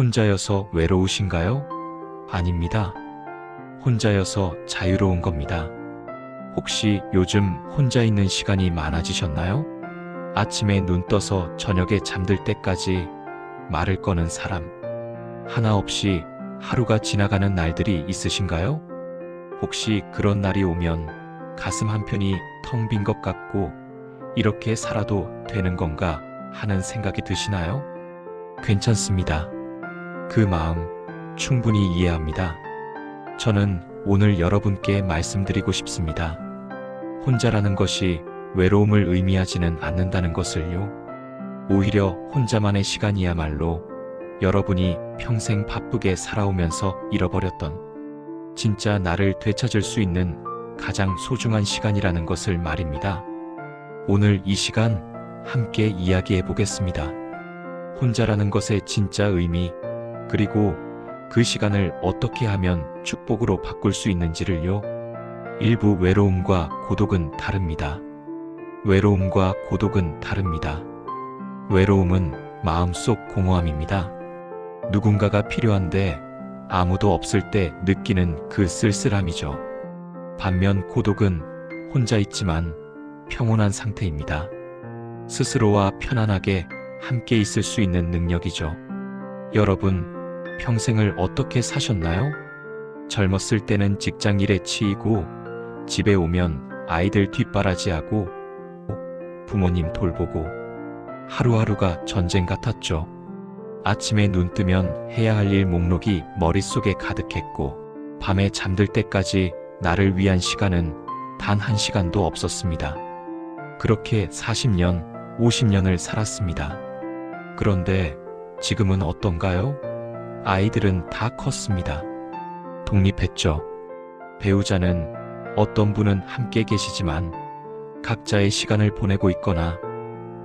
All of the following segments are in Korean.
혼자여서 외로우신가요? 아닙니다. 혼자여서 자유로운 겁니다. 혹시 요즘 혼자 있는 시간이 많아지셨나요? 아침에 눈 떠서 저녁에 잠들 때까지 말을 거는 사람. 하나 없이 하루가 지나가는 날들이 있으신가요? 혹시 그런 날이 오면 가슴 한편이 텅 빈 것 같고 이렇게 살아도 되는 건가 하는 생각이 드시나요? 괜찮습니다. 그 마음 충분히 이해합니다. 저는 오늘 여러분께 말씀드리고 싶습니다. 혼자라는 것이 외로움을 의미하지는 않는다는 것을요. 오히려 혼자만의 시간이야말로 여러분이 평생 바쁘게 살아오면서 잃어버렸던 진짜 나를 되찾을 수 있는 가장 소중한 시간이라는 것을 말입니다. 오늘 이 시간 함께 이야기해 보겠습니다. 혼자라는 것의 진짜 의미, 그리고 그 시간을 어떻게 하면 축복으로 바꿀 수 있는지를요. 일부 외로움과 고독은 다릅니다. 외로움과 고독은 다릅니다. 외로움은 마음속 공허함입니다. 누군가가 필요한데 아무도 없을 때 느끼는 그 쓸쓸함이죠. 반면 고독은 혼자 있지만 평온한 상태입니다. 스스로와 편안하게 함께 있을 수 있는 능력이죠. 여러분, 평생을 어떻게 사셨나요? 젊었을 때는 직장 일에 치이고 집에 오면 아이들 뒷바라지하고 부모님 돌보고 하루하루가 전쟁 같았죠. 아침에 눈 뜨면 해야 할 일 목록이 머릿속에 가득했고 밤에 잠들 때까지 나를 위한 시간은 단 한 시간도 없었습니다. 그렇게 40년, 50년을 살았습니다. 그런데 지금은 어떤가요? 아이들은 다 컸습니다. 독립했죠. 배우자는 어떤 분은 함께 계시지만 각자의 시간을 보내고 있거나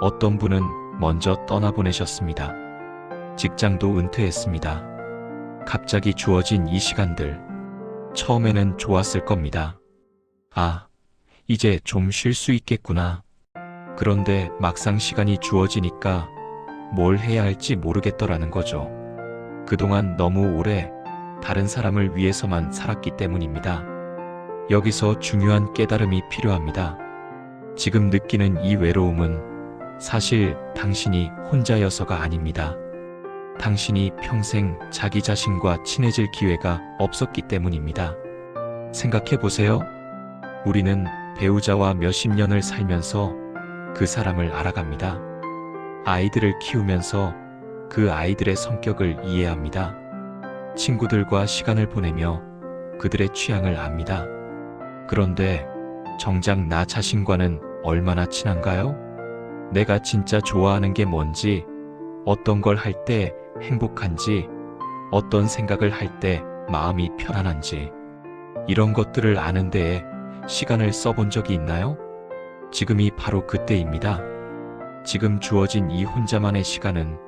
어떤 분은 먼저 떠나보내셨습니다. 직장도 은퇴했습니다. 갑자기 주어진 이 시간들, 처음에는 좋았을 겁니다. 아, 이제 좀 쉴 수 있겠구나. 그런데 막상 시간이 주어지니까 뭘 해야 할지 모르겠더라는 거죠. 그동안 너무 오래 다른 사람을 위해서만 살았기 때문입니다. 여기서 중요한 깨달음이 필요합니다. 지금 느끼는 이 외로움은 사실 당신이 혼자여서가 아닙니다. 당신이 평생 자기 자신과 친해질 기회가 없었기 때문입니다. 생각해 보세요. 우리는 배우자와 몇십 년을 살면서 그 사람을 알아갑니다. 아이들을 키우면서 그 아이들의 성격을 이해합니다. 친구들과 시간을 보내며 그들의 취향을 압니다. 그런데 정작 나 자신과는 얼마나 친한가요? 내가 진짜 좋아하는 게 뭔지, 어떤 걸 할 때 행복한지, 어떤 생각을 할 때 마음이 편안한지, 이런 것들을 아는 데에 시간을 써본 적이 있나요? 지금이 바로 그때입니다. 지금 주어진 이 혼자만의 시간은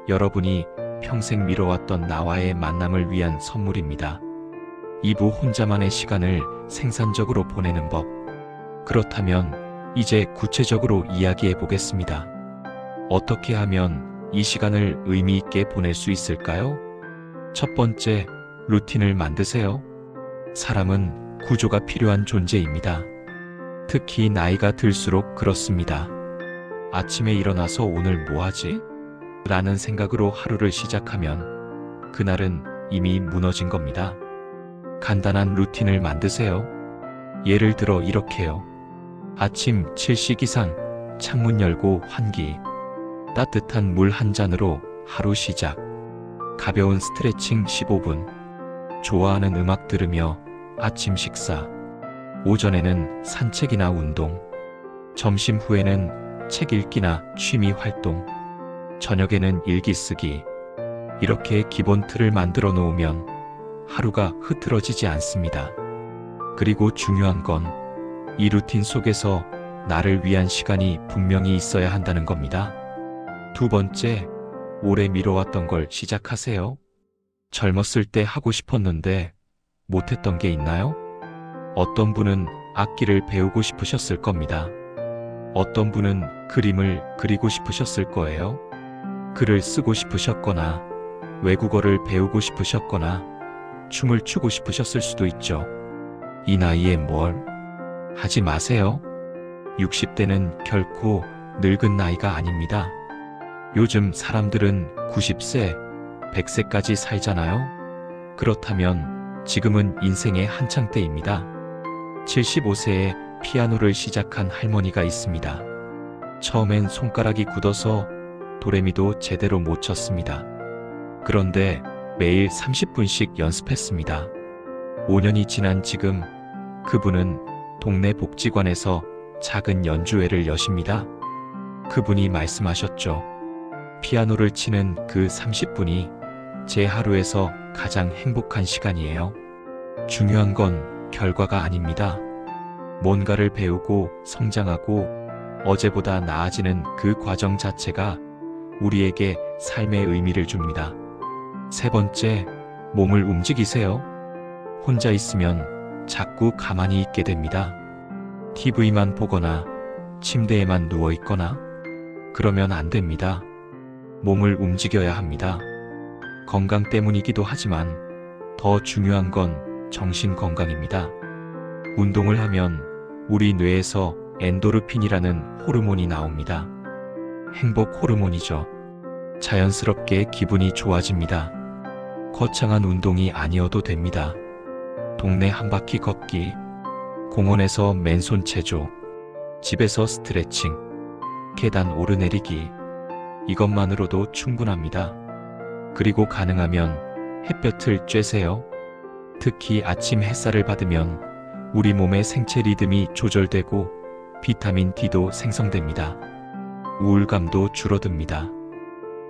여러분이 평생 미뤄왔던 나와의 만남을 위한 선물입니다. 이부 혼자만의 시간을 생산적으로 보내는 법. 그렇다면 이제 구체적으로 이야기해 보겠습니다. 어떻게 하면 이 시간을 의미 있게 보낼 수 있을까요? 첫 번째, 루틴을 만드세요. 사람은 구조가 필요한 존재입니다. 특히 나이가 들수록 그렇습니다. 아침에 일어나서 오늘 뭐 하지? 라는 생각으로 하루를 시작하면 그날은 이미 무너진 겁니다. 간단한 루틴을 만드세요. 예를 들어 이렇게요. 아침 7시 기상, 창문 열고 환기, 따뜻한 물 한 잔으로 하루 시작, 가벼운 스트레칭 15분, 좋아하는 음악 들으며 아침 식사, 오전에는 산책이나 운동, 점심 후에는 책 읽기나 취미 활동, 저녁에는 일기 쓰기. 이렇게 기본 틀을 만들어 놓으면 하루가 흐트러지지 않습니다. 그리고 중요한 건 이 루틴 속에서 나를 위한 시간이 분명히 있어야 한다는 겁니다. 두 번째, 오래 미뤄왔던 걸 시작하세요. 젊었을 때 하고 싶었는데 못했던 게 있나요? 어떤 분은 악기를 배우고 싶으셨을 겁니다. 어떤 분은 그림을 그리고 싶으셨을 거예요. 글을 쓰고 싶으셨거나 외국어를 배우고 싶으셨거나 춤을 추고 싶으셨을 수도 있죠. 이 나이에 뭘 하지 마세요. 60대는 결코 늙은 나이가 아닙니다. 요즘 사람들은 90세, 100세까지 살잖아요. 그렇다면 지금은 인생의 한창 때입니다. 75세에 피아노를 시작한 할머니가 있습니다. 처음엔 손가락이 굳어서 도레미도 제대로 못 쳤습니다. 그런데 매일 30분씩 연습했습니다. 5년이 지난 지금 그분은 동네 복지관에서 작은 연주회를 여십니다. 그분이 말씀하셨죠. 피아노를 치는 그 30분이 제 하루에서 가장 행복한 시간이에요. 중요한 건 결과가 아닙니다. 뭔가를 배우고 성장하고 어제보다 나아지는 그 과정 자체가 우리에게 삶의 의미를 줍니다. 세 번째, 몸을 움직이세요. 혼자 있으면 자꾸 가만히 있게 됩니다. TV만 보거나 침대에만 누워 있거나 그러면 안 됩니다. 몸을 움직여야 합니다. 건강 때문이기도 하지만 더 중요한 건 정신 건강입니다. 운동을 하면 우리 뇌에서 엔도르핀이라는 호르몬이 나옵니다. 행복 호르몬이죠. 자연스럽게 기분이 좋아집니다. 거창한 운동이 아니어도 됩니다. 동네 한 바퀴 걷기, 공원에서 맨손 체조, 집에서 스트레칭, 계단 오르내리기, 이것만으로도 충분합니다. 그리고 가능하면 햇볕을 쬐세요. 특히 아침 햇살을 받으면 우리 몸의 생체 리듬이 조절되고 비타민 D도 생성됩니다. 우울감도 줄어듭니다.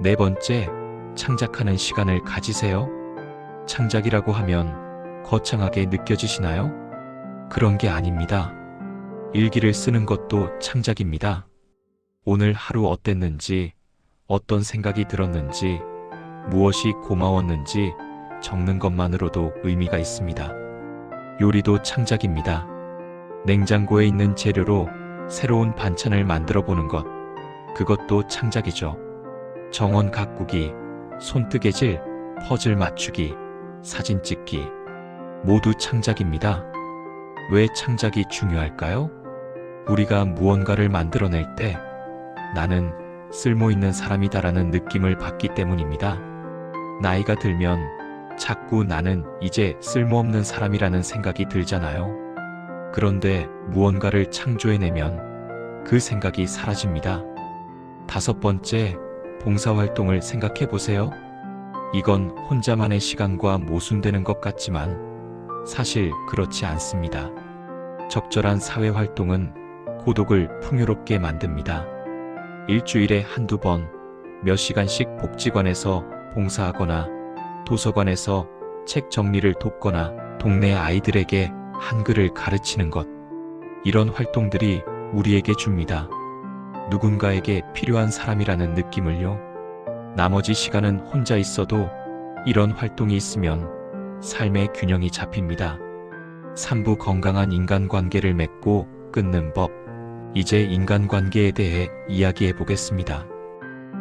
네 번째, 창작하는 시간을 가지세요. 창작이라고 하면 거창하게 느껴지시나요? 그런 게 아닙니다. 일기를 쓰는 것도 창작입니다. 오늘 하루 어땠는지, 어떤 생각이 들었는지, 무엇이 고마웠는지 적는 것만으로도 의미가 있습니다. 요리도 창작입니다. 냉장고에 있는 재료로 새로운 반찬을 만들어 보는 것, 그것도 창작이죠. 정원 가꾸기, 손뜨개질, 퍼즐 맞추기, 사진 찍기, 모두 창작입니다. 왜 창작이 중요할까요? 우리가 무언가를 만들어낼 때 나는 쓸모있는 사람이다라는 느낌을 받기 때문입니다. 나이가 들면 자꾸 나는 이제 쓸모없는 사람이라는 생각이 들잖아요. 그런데 무언가를 창조해내면 그 생각이 사라집니다. 다섯 번째, 봉사활동을 생각해 보세요. 이건 혼자만의 시간과 모순되는 것 같지만 사실 그렇지 않습니다. 적절한 사회활동은 고독을 풍요롭게 만듭니다. 일주일에 한두 번 몇 시간씩 복지관에서 봉사하거나 도서관에서 책 정리를 돕거나 동네 아이들에게 한글을 가르치는 것, 이런 활동들이 우리에게 줍니다. 누군가에게 필요한 사람이라는 느낌을요. 나머지 시간은 혼자 있어도 이런 활동이 있으면 삶의 균형이 잡힙니다. 3부 건강한 인간관계를 맺고 끊는 법. 이제 인간관계에 대해 이야기해 보겠습니다.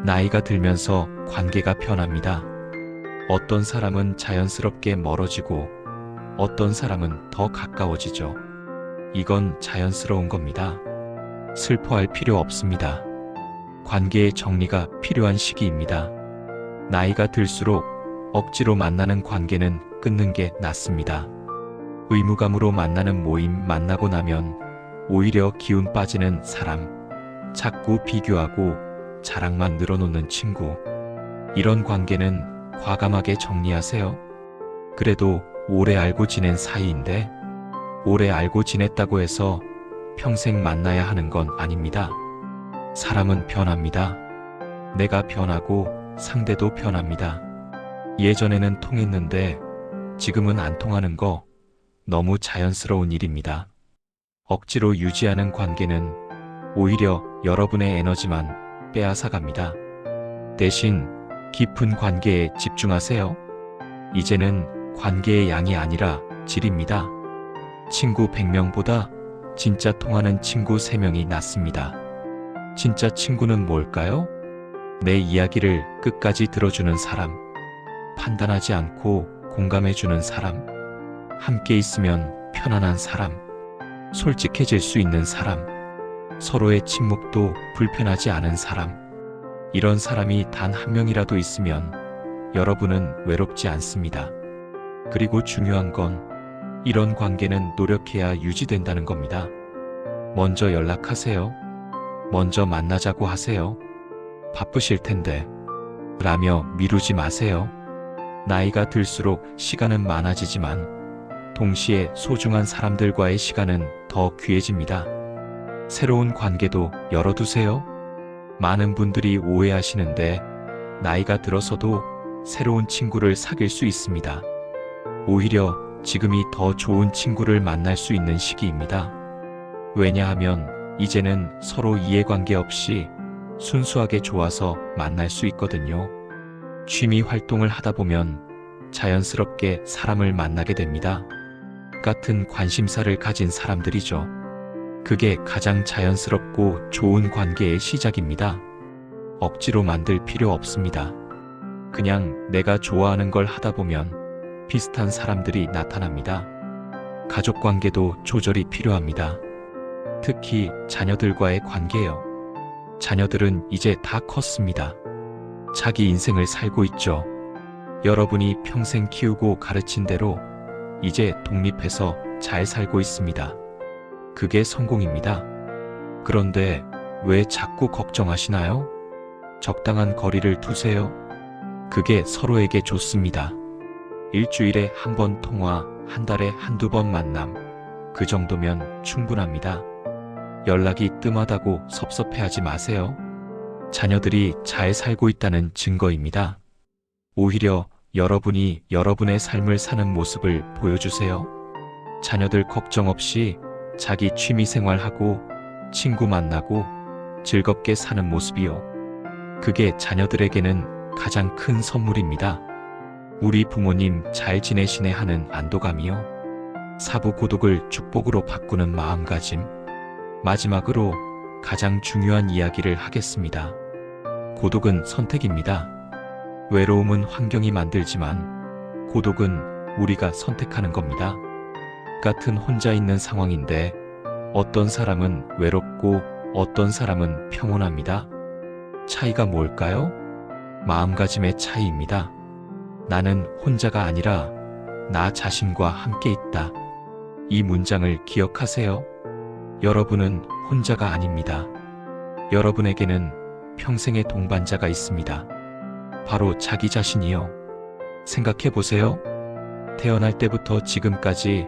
나이가 들면서 관계가 변합니다. 어떤 사람은 자연스럽게 멀어지고 어떤 사람은 더 가까워지죠. 이건 자연스러운 겁니다. 슬퍼할 필요 없습니다. 관계의 정리가 필요한 시기입니다. 나이가 들수록 억지로 만나는 관계는 끊는 게 낫습니다. 의무감으로 만나는 모임 만나고 나면 오히려 기운 빠지는 사람, 자꾸 비교하고 자랑만 늘어놓는 친구, 이런 관계는 과감하게 정리하세요. 그래도 오래 알고 지낸 사이인데 오래 알고 지냈다고 해서 평생 만나야 하는 건 아닙니다. 사람은 변합니다. 내가 변하고 상대도 변합니다. 예전에는 통했는데 지금은 안 통하는 거 너무 자연스러운 일입니다. 억지로 유지하는 관계는 오히려 여러분의 에너지만 빼앗아갑니다. 대신 깊은 관계에 집중하세요. 이제는 관계의 양이 아니라 질입니다. 친구 100명보다 진짜 통하는 친구 3명이 낫습니다. 진짜 친구는 뭘까요? 내 이야기를 끝까지 들어주는 사람. 판단하지 않고 공감해주는 사람, 함께 있으면 편안한 사람, 솔직해질 수 있는 사람, 서로의 침묵도 불편하지 않은 사람, 이런 사람이 단 한 명이라도 있으면 여러분은 외롭지 않습니다. 그리고 중요한 건 이런 관계는 노력해야 유지된다는 겁니다. 먼저 연락하세요. 먼저 만나자고 하세요. 바쁘실 텐데 라며 미루지 마세요. 나이가 들수록 시간은 많아지지만 동시에 소중한 사람들과의 시간은 더 귀해집니다. 새로운 관계도 열어두세요. 많은 분들이 오해하시는데 나이가 들어서도 새로운 친구를 사귈 수 있습니다. 오히려 지금이 더 좋은 친구를 만날 수 있는 시기입니다. 왜냐하면 이제는 서로 이해관계 없이 순수하게 좋아서 만날 수 있거든요. 취미 활동을 하다 보면 자연스럽게 사람을 만나게 됩니다. 같은 관심사를 가진 사람들이죠. 그게 가장 자연스럽고 좋은 관계의 시작입니다. 억지로 만들 필요 없습니다. 그냥 내가 좋아하는 걸 하다 보면 비슷한 사람들이 나타납니다. 가족 관계도 조절이 필요합니다. 특히 자녀들과의 관계요. 자녀들은 이제 다 컸습니다. 자기 인생을 살고 있죠. 여러분이 평생 키우고 가르친 대로 이제 독립해서 잘 살고 있습니다. 그게 성공입니다. 그런데 왜 자꾸 걱정하시나요? 적당한 거리를 두세요. 그게 서로에게 좋습니다. 일주일에 한 번 통화, 한 달에 한두 번 만남, 그 정도면 충분합니다. 연락이 뜸하다고 섭섭해하지 마세요. 자녀들이 잘 살고 있다는 증거입니다. 오히려 여러분이 여러분의 삶을 사는 모습을 보여주세요. 자녀들 걱정 없이 자기 취미 생활하고 친구 만나고 즐겁게 사는 모습이요. 그게 자녀들에게는 가장 큰 선물입니다. 우리 부모님 잘 지내시네 하는 안도감이요. 사부 고독을 축복으로 바꾸는 마음가짐. 마지막으로 가장 중요한 이야기를 하겠습니다. 고독은 선택입니다. 외로움은 환경이 만들지만 고독은 우리가 선택하는 겁니다. 같은 혼자 있는 상황인데 어떤 사람은 외롭고 어떤 사람은 평온합니다. 차이가 뭘까요? 마음가짐의 차이입니다. 나는 혼자가 아니라 나 자신과 함께 있다. 이 문장을 기억하세요. 여러분은 혼자가 아닙니다. 여러분에게는 평생의 동반자가 있습니다. 바로 자기 자신이요. 생각해 보세요. 태어날 때부터 지금까지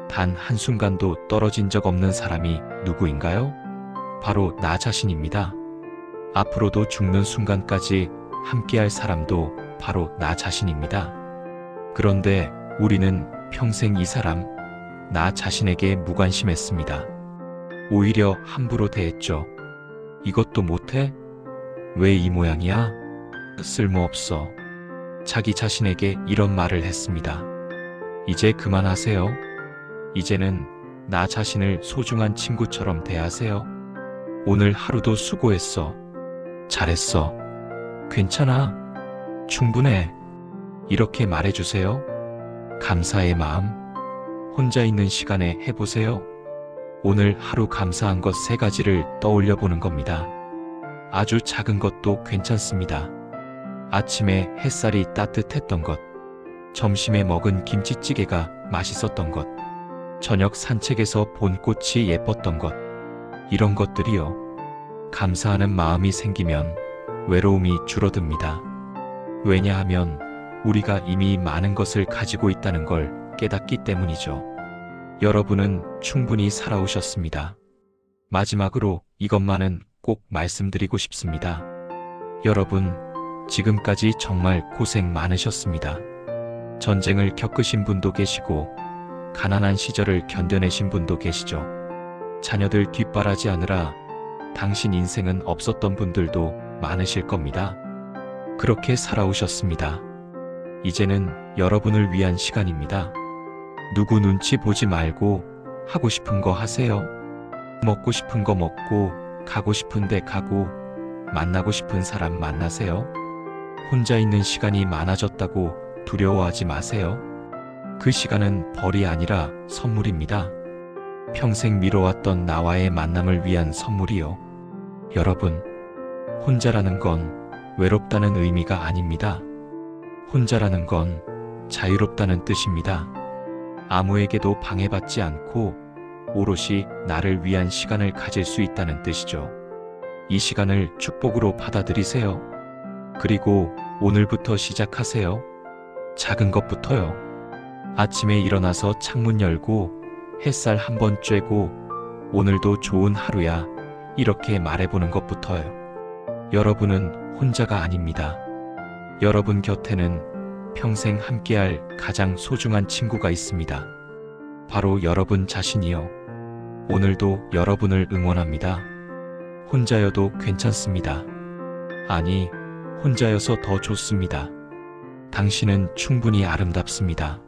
단 한순간도 떨어진 적 없는 사람이 누구인가요? 바로 나 자신입니다. 앞으로도 죽는 순간까지 함께할 사람도 바로 나 자신입니다. 그런데 우리는 평생 이 사람, 나 자신에게 무관심했습니다. 오히려 함부로 대했죠. 이것도 못해? 왜 이 모양이야? 쓸모없어. 자기 자신에게 이런 말을 했습니다. 이제 그만하세요. 이제는 나 자신을 소중한 친구처럼 대하세요. 오늘 하루도 수고했어. 잘했어. 괜찮아. 충분해. 이렇게 말해주세요. 감사의 마음. 혼자 있는 시간에 해보세요. 오늘 하루 감사한 것 3가지를 떠올려 보는 겁니다. 아주 작은 것도 괜찮습니다. 아침에 햇살이 따뜻했던 것, 점심에 먹은 김치찌개가 맛있었던 것, 저녁 산책에서 본 꽃이 예뻤던 것, 이런 것들이요. 감사하는 마음이 생기면 외로움이 줄어듭니다. 왜냐하면 우리가 이미 많은 것을 가지고 있다는 걸 깨닫기 때문이죠. 여러분은 충분히 살아오셨습니다. 마지막으로 이것만은 꼭 말씀드리고 싶습니다. 여러분, 지금까지 정말 고생 많으셨습니다. 전쟁을 겪으신 분도 계시고, 가난한 시절을 견뎌내신 분도 계시죠. 자녀들 뒷바라지하느라 당신 인생은 없었던 분들도 많으실 겁니다. 그렇게 살아오셨습니다. 이제는 여러분을 위한 시간입니다. 누구 눈치 보지 말고 하고 싶은 거 하세요. 먹고 싶은 거 먹고, 가고 싶은 데 가고, 만나고 싶은 사람 만나세요. 혼자 있는 시간이 많아졌다고 두려워하지 마세요. 그 시간은 벌이 아니라 선물입니다. 평생 미뤄왔던 나와의 만남을 위한 선물이요. 여러분, 혼자라는 건 외롭다는 의미가 아닙니다. 혼자라는 건 자유롭다는 뜻입니다. 아무에게도 방해받지 않고 오롯이 나를 위한 시간을 가질 수 있다는 뜻이죠. 이 시간을 축복으로 받아들이세요. 그리고 오늘부터 시작하세요. 작은 것부터요. 아침에 일어나서 창문 열고 햇살 한번 쬐고 오늘도 좋은 하루야 이렇게 말해보는 것부터요. 여러분은 혼자가 아닙니다. 여러분 곁에는 평생 함께할 가장 소중한 친구가 있습니다. 바로 여러분 자신이요. 오늘도 여러분을 응원합니다. 혼자여도 괜찮습니다. 아니, 혼자여서 더 좋습니다. 당신은 충분히 아름답습니다.